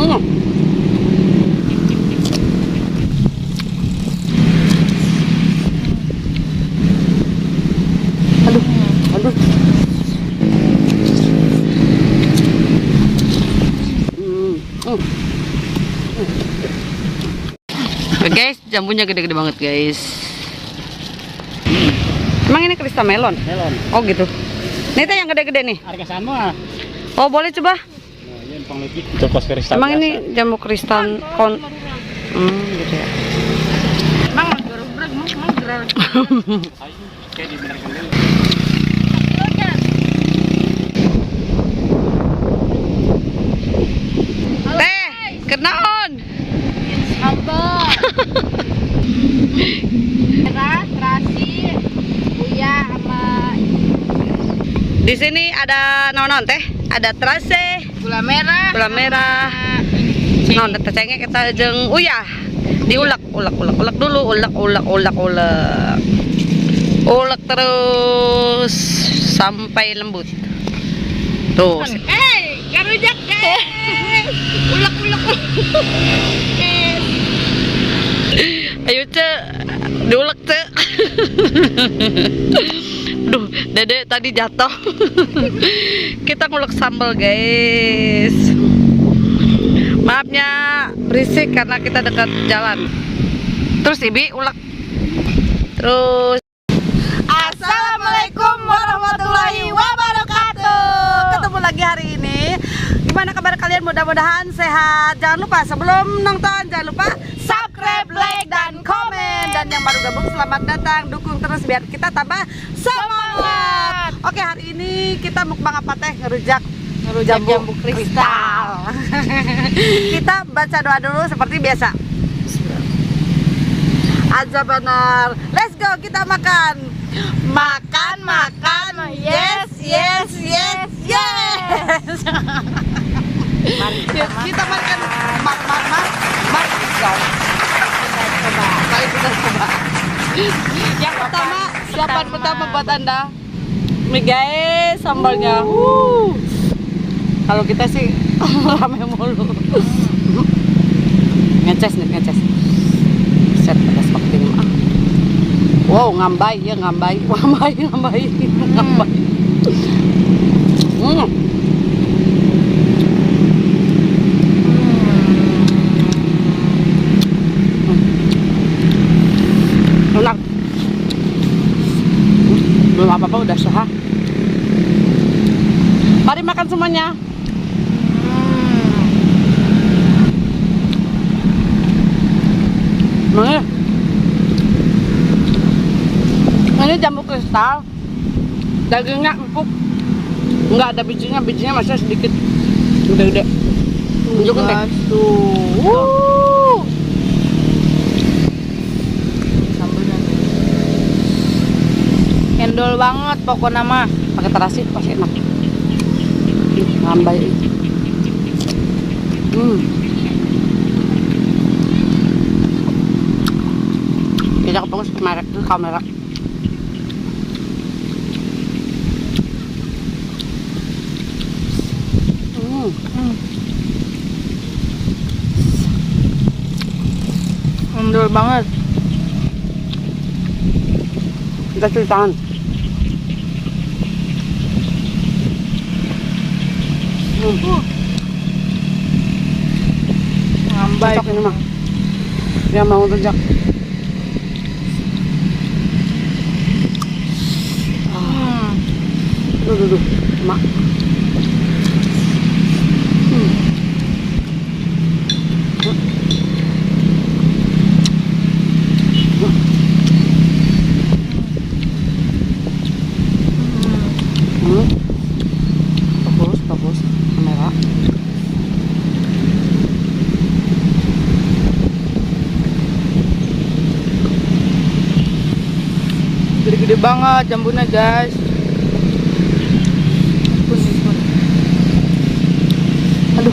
Aduh, aduh. Guys, jambunya gede-gede banget guys. Emang ini kristal melon? Melon. Oh gitu. Ini teh yang gede-gede nih. Harga sama. Oh boleh coba. Nah, ini penglipit. Cokos kristal. Emang biasa. ini jambu kristal kon. Gitu ya. Emang mau gerak. Kayak dibenarkan dulu. Teh, kenaon? Sambal. Merah, terasi, buya sama Di sini ada naon teh? Ada terase, gula merah. gula merah. Naon teh cengek kita jeung uyah. Diulek, ulek dulu, ulek. Ulek terus sampai lembut. Tuh. Garujak ulek. Ayo ce, diulek ce. Duh, dede tadi jatuh. Kita ngulek sambal guys. Maafnya berisik karena kita dekat jalan. Terus Ibi ulek. Terus Assalamualaikum warahmatullahi wabarakatuh. Ketemu lagi hari ini. Gimana kabar kalian? Mudah-mudahan sehat. Jangan lupa sebelum nonton jangan lupa subscribe, like, dan komen. Dan yang baru gabung selamat datang. Dukung terus biar kita tambah semangat. Oke, hari ini kita mukbang apa teh? Ngerujak jambu kristal. Kita baca doa dulu seperti biasa. Aja benar. Let's go, kita makan. Makan. Yes. Mari kita makan. Mari kita coba. Mari kita coba. Yang pertama, siapaan pertama buat Anda? Mie guys, sambalnya. Kalau kita sih rame mulu. Ngeces. Set pedas seperti ini. Wow, ngambai. Enak. Belum apa-apa udah sehat. Mari makan semuanya. Ini jambu kristal, dagingnya empuk, nggak ada bijinya masih sedikit, gede-gede. Tunjukin teh. Sambalnya endol banget pokoknya mah. Pakai terasi pasti enak. Ngambai. Kita kepengus merek tuh kamera. Endol banget. Kita cuci tangan. Ngambai. Cocok ini mah. Yang mau rujak. Duh, mak. Bagus kamera. Gede-gede banget jambunya guys. Aduh.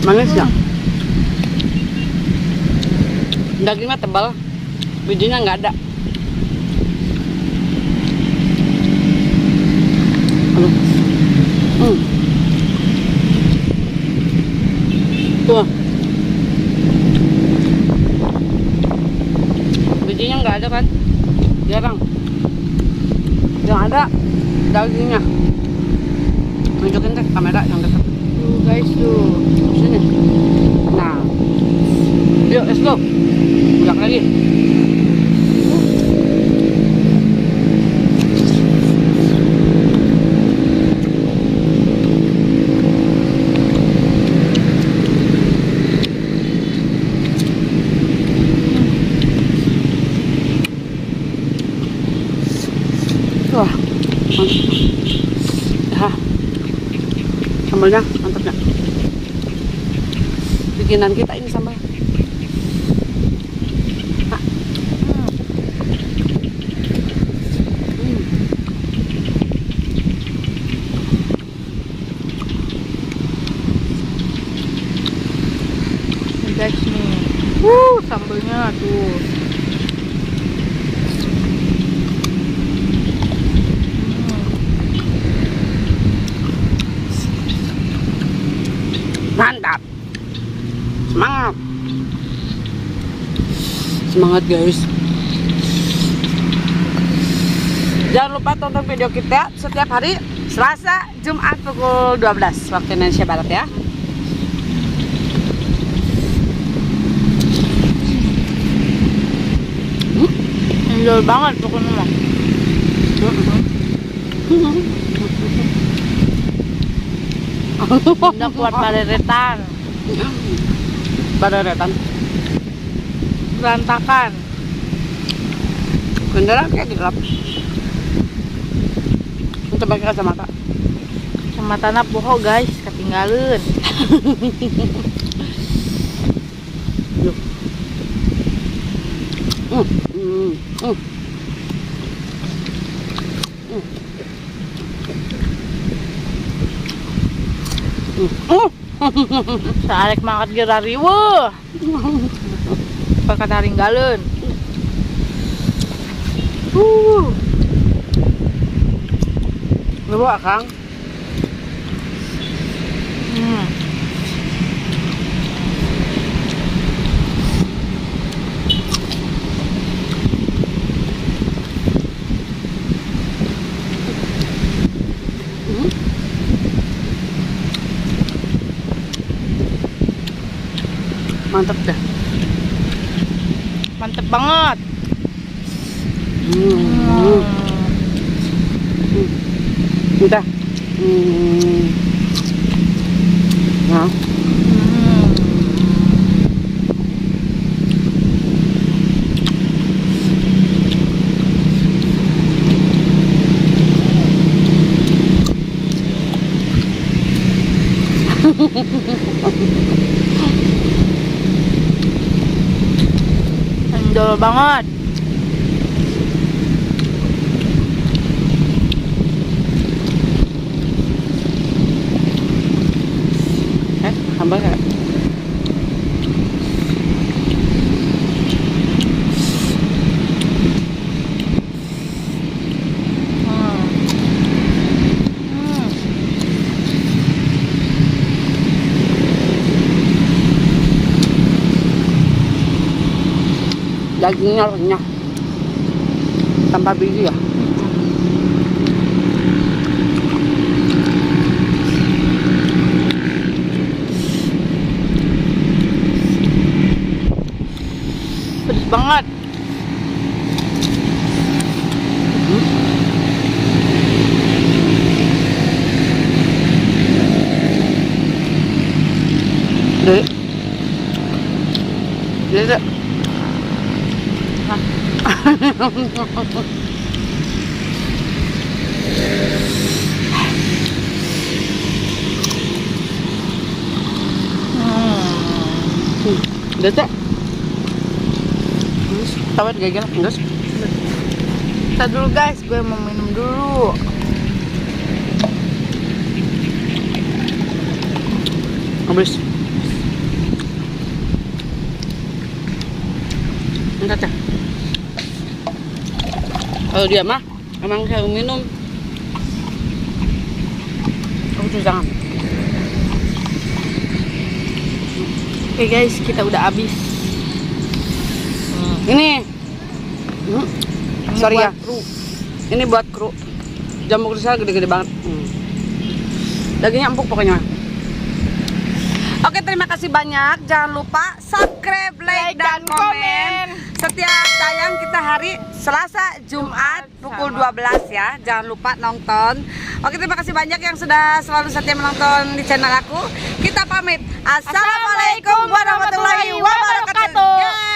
Manis ya? Dagingnya tebal, bijinya nggak ada. Aduh. Tuh. Bijinya nggak ada kan? Jarang. Yang ada dagingnya. Tunjukin deh kamera yang dekat. Tuh guys tuh. Sini. Nah. Yuk, let's go. Ulang lagi. Wah, mantap. Ya. Sambalnya mantap ya. Bikinan kita ini sambal. Nih guys nih. Sambalnya tuh. Mantap. Semangat. Semangat guys. Jangan lupa tonton video kita setiap hari Selasa, Jumat pukul 12 waktu Indonesia Barat ya. Enjoy banget pokoknya mah. Udah kuat bareretan. Bareretan. Berantakan. Beneran kayak gelap. Untuk pakai kacamata. Sama tanah boho guys, ketinggalan. Yuk. Saarek mangkat gerari weuh. Pakatinggalan. Lu Akang. Mantap dah. Mantep banget. Udah. Nah. Endol banget. Sambal nggak? Dagingnya renyah tanpa biji ya. Pedes banget. Dek. Dek. Dek. Tawar gagal, terus. Kita dulu guys, gue mau minum dulu. Habis. Enggak, Cah. Kalau dia mah emang saya minum. Aku tuh jangan. Oke guys, kita udah habis. Ini. Sorry ya. buat kru. Ini buat kru. Jambu kristal gede-gede banget. Dagingnya empuk pokoknya. Oke, terima kasih banyak. Jangan lupa subscribe, like, dan komen. Setiap tayang kita hari Selasa, Jumat pukul 12 ya. Jangan lupa nonton. Oke, terima kasih banyak yang sudah selalu setia menonton di channel aku. Kita pamit. Assalamualaikum warahmatullahi wabarakatuh.